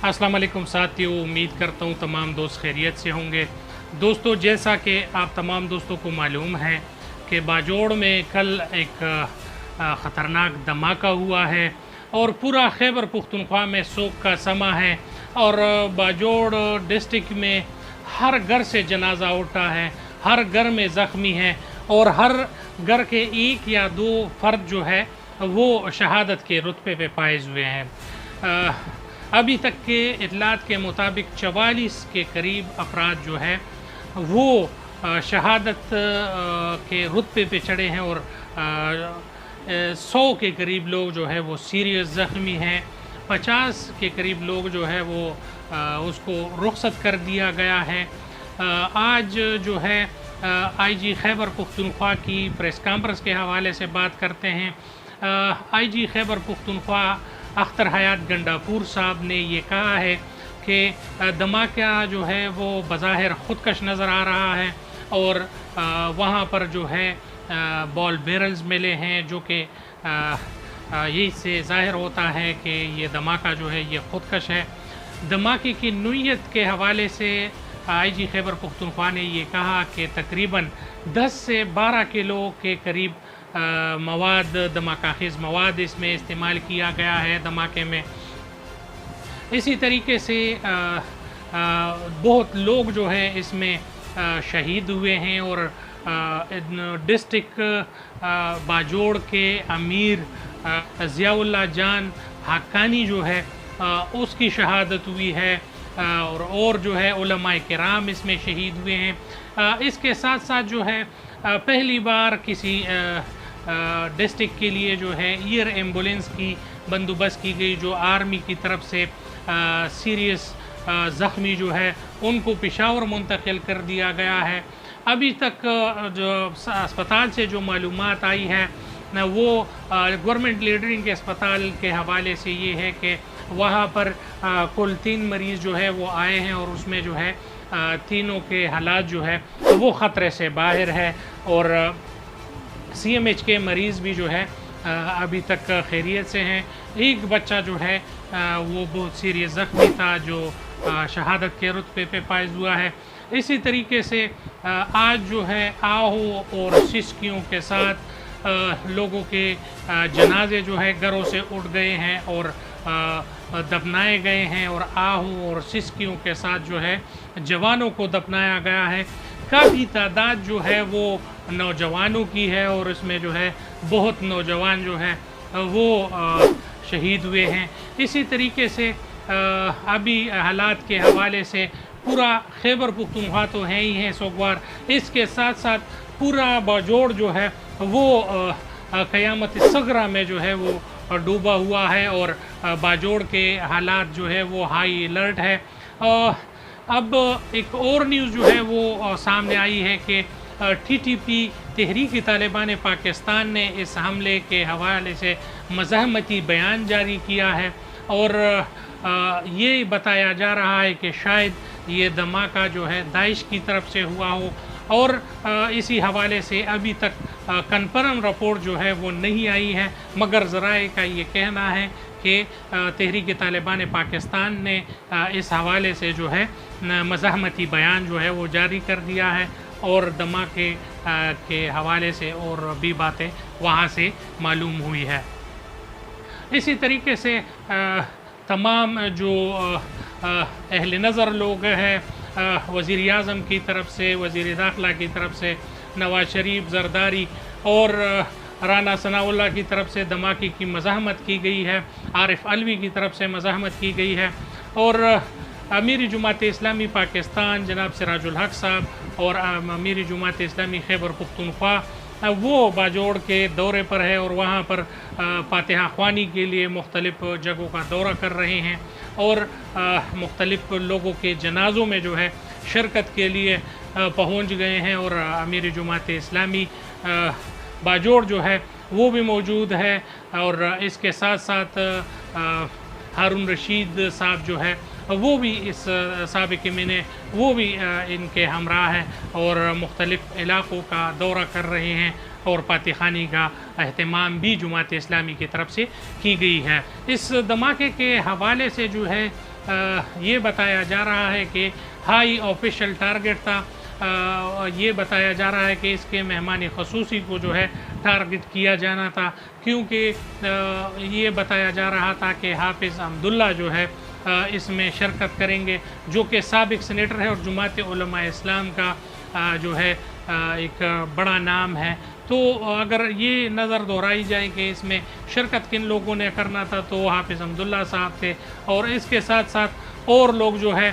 अस्सलाम वालेकुम साथियों, उम्मीद करता हूँ तमाम दोस्त खैरियत से होंगे। दोस्तों, जैसा कि आप तमाम दोस्तों को मालूम है कि बाजोड़ में कल एक ख़तरनाक धमाका हुआ है और पूरा खैबर पुख्तनख्वा में शोक का समा है और बाजोड़ डिस्ट्रिक्ट में हर घर से जनाजा उठा है, हर घर में ज़ख्मी है और हर घर के एक या दो फ़र्द जो है वो शहादत के रुतबे पे फाइज़ हुए हैं। अभी तक के इतलात के मुताबिक 44 के करीब अफराद जो है वो शहादत के रुतबे पे चढ़े हैं और 100 के करीब लोग जो है वो सीरियस ज़ख्मी हैं। 50 के करीब लोग जो है वो उसको रुखसत कर दिया गया है। आज जो है आईजी खैबर पुख्तनख्वा की प्रेस कॉन्फ्रेंस के हवाले से बात करते हैं। आईजी खैबर पुख्तनख्वा अख्तर हयात गंडापुर साहब ने ये कहा है कि धमाका जो है वो बज़ाहिर ख़ुदकश नज़र आ रहा है और वहाँ पर जो है बॉल बैरल्स मिले हैं, जो कि यही से ज़ाहिर होता है कि ये धमाका जो है ये ख़ुदकश है। धमाके की नौइयत के हवाले से आईजी खैबर पुख्तनख्वा ने ये कहा कि तकरीबन 10 से 12 किलो के करीब मवाद, धमाकाखेज़ मवाद इसमें इस्तेमाल किया गया है धमाके में। इसी तरीके से बहुत लोग जो है इसमें शहीद हुए हैं और डिस्ट्रिक्ट बाजोड़ के अमीर ज़ियाउल्लाह जान हक्कानी जो है उसकी शहादत हुई है और जो है उलमाए किराम इसमें शहीद हुए हैं। इसके साथ साथ जो है पहली बार किसी डिस्ट्रिक्ट के लिए जो है एयर एम्बुलेंस की बंदोबस्त की गई, जो आर्मी की तरफ से सीरियस ज़ख्मी जो है उनको पेशावर मुंतकिल कर दिया गया है। अभी तक जो अस्पताल से जो मालूमात आई है न वो गवर्नमेंट लीडरिंग के अस्पताल के हवाले से ये है कि वहाँ पर कुल 3 मरीज़ जो है वो आए हैं और उसमें जो है तीनों के हालात जो है वो ख़तरे से बाहर है और CMH के मरीज़ भी जो है अभी तक खैरियत से हैं। एक बच्चा जो है वो बहुत सीरियस ज़ख्मी था जो शहादत के रुतबे पे फाइज़ हुआ है। इसी तरीके से आज जो है आहू और सिसकियों के साथ लोगों के जनाजे जो है घरों से उठ गए हैं और दफनाए गए हैं और आहू और सिसकियों के साथ जो है जवानों को दफनाया गया है। काफ़ी तादाद जो है वो नौजवानों की है और इसमें जो है बहुत नौजवान जो है वो शहीद हुए हैं। इसी तरीके से अभी हालात के हवाले से पूरा खैबर पुख्तनख्वा तो है ही है सोगवार, इसके साथ साथ पूरा बाजोड़ जो है वो क़यामत सगरा में जो है वो डूबा हुआ है और बाजोड़ के हालात जो है वो हाई अलर्ट है। अब एक और न्यूज़ जो है वो सामने आई है कि TTP तहरीक तालिबान पाकिस्तान ने इस हमले के हवाले से मज़ाहमती बयान जारी किया है और ये बताया जा रहा है कि शायद ये धमाका जो है दाइश की तरफ से हुआ हो और इसी हवाले से अभी तक कन्फर्म रिपोर्ट जो है वो नहीं आई है, मगर ज़राए का ये कहना है कि तहरीक तालिबान पाकिस्तान ने इस हवाले से जो है मज़ाहमती बयान जो है वो जारी कर दिया है और धमाके के हवाले से और भी बातें वहाँ से मालूम हुई है। इसी तरीके से तमाम जो अहले नज़र लोग हैं वज़ीर आज़म की तरफ से, वज़ीर दाखिला की तरफ से, नवाज शरीफ, ज़रदारी और राना सनाउल्लाह की तरफ से धमाके की मज़ाहमत की गई है, आरिफ अलवी की तरफ से मज़ाहमत की गई है और अमीर जुमात इस्लामी पाकिस्तान जनाब सिराजुल हक साहब और अमीर जुमात इस्लामी खैबर पुख्तनख्वा वो बाजोड़ के दौरे पर है और वहाँ पर फातिहा ख्वानी के लिए मुख्तलिफ़ जगहों का दौरा कर रहे हैं और मुख्तलिफ़ लोगों के जनाज़ों में जो है शिरकत के लिए पहुँच गए हैं और अमीर जुमात इस्लामी बाजोड़ जो है वो भी मौजूद है और इसके साथ साथ हारून रशीद साहब जो है वो भी इस साबिक़ में वो भी इनके हमराह हैं और मुख्तलिफ़ इलाक़ों का दौरा कर रहे हैं और फातिहानी का अहतमाम भी जुमात इस्लामी की तरफ से की गई है। इस धमाके के हवाले से जो है یہ بتایا جا رہا ہے کہ ہائی آفیشل ٹارگٹ تھا، یہ بتایا جا رہا ہے کہ اس کے مہمان خصوصی کو جو ہے ٹارگٹ کیا جانا تھا، کیونکہ یہ بتایا جا رہا تھا کہ حافظ حمداللہ جو ہے اس میں شرکت کریں گے، جو کہ سابق سینیٹر ہے اور جماعت علماء اسلام کا جو ہے ایک بڑا نام ہے۔ تو اگر یہ نظر دہرائی جائے کہ اس میں شرکت کن لوگوں نے کرنا تھا، تو حافظ حمداللہ صاحب تھے، اور اس کے ساتھ ساتھ اور لوگ جو ہے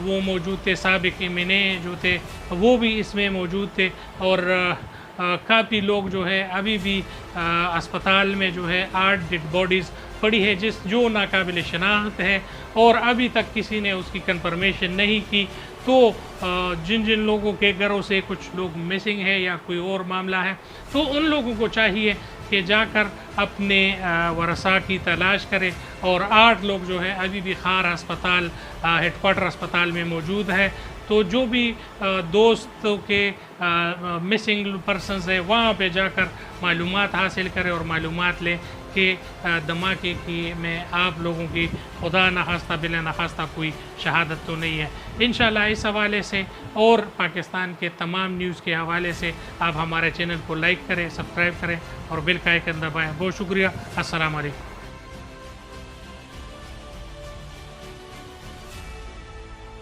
وہ موجود تھے، سابق ایمنے جو تھے وہ بھی اس میں موجود تھے، اور کافی لوگ جو ہے ابھی بھی اسپتال میں جو ہے 8 ڈیڈ باڈیز پڑی ہے جو ناقابل شناخت ہے، اور ابھی تک کسی نے اس کی کنفرمیشن نہیں کی۔ تو جن لوگوں کے گھروں سے کچھ لوگ مسنگ ہے یا کوئی اور معاملہ ہے، تو ان لوگوں کو چاہیے کہ جا کر اپنے ورثاء کی تلاش کرے، اور 8 لوگ جو ہے ابھی بھی خار ہسپتال ہیڈ کوارٹر اسپتال میں موجود ہے۔ تو جو بھی دوستوں کے مسنگ پرسنز ہے وہاں پہ جا کر معلومات حاصل کرے اور معلومات لے کہ دھماکے کی میں آپ لوگوں کی خدا نخواستہ بلا نخواستہ کوئی شہادت تو نہیں ہے۔ انشاءاللہ اس حوالے سے اور پاکستان کے تمام نیوز کے حوالے سے آپ ہمارے چینل کو لائک کریں، سبسکرائب کریں اور بیل کا آئیکن دبائیں۔ بہت شکریہ، السلام علیکم۔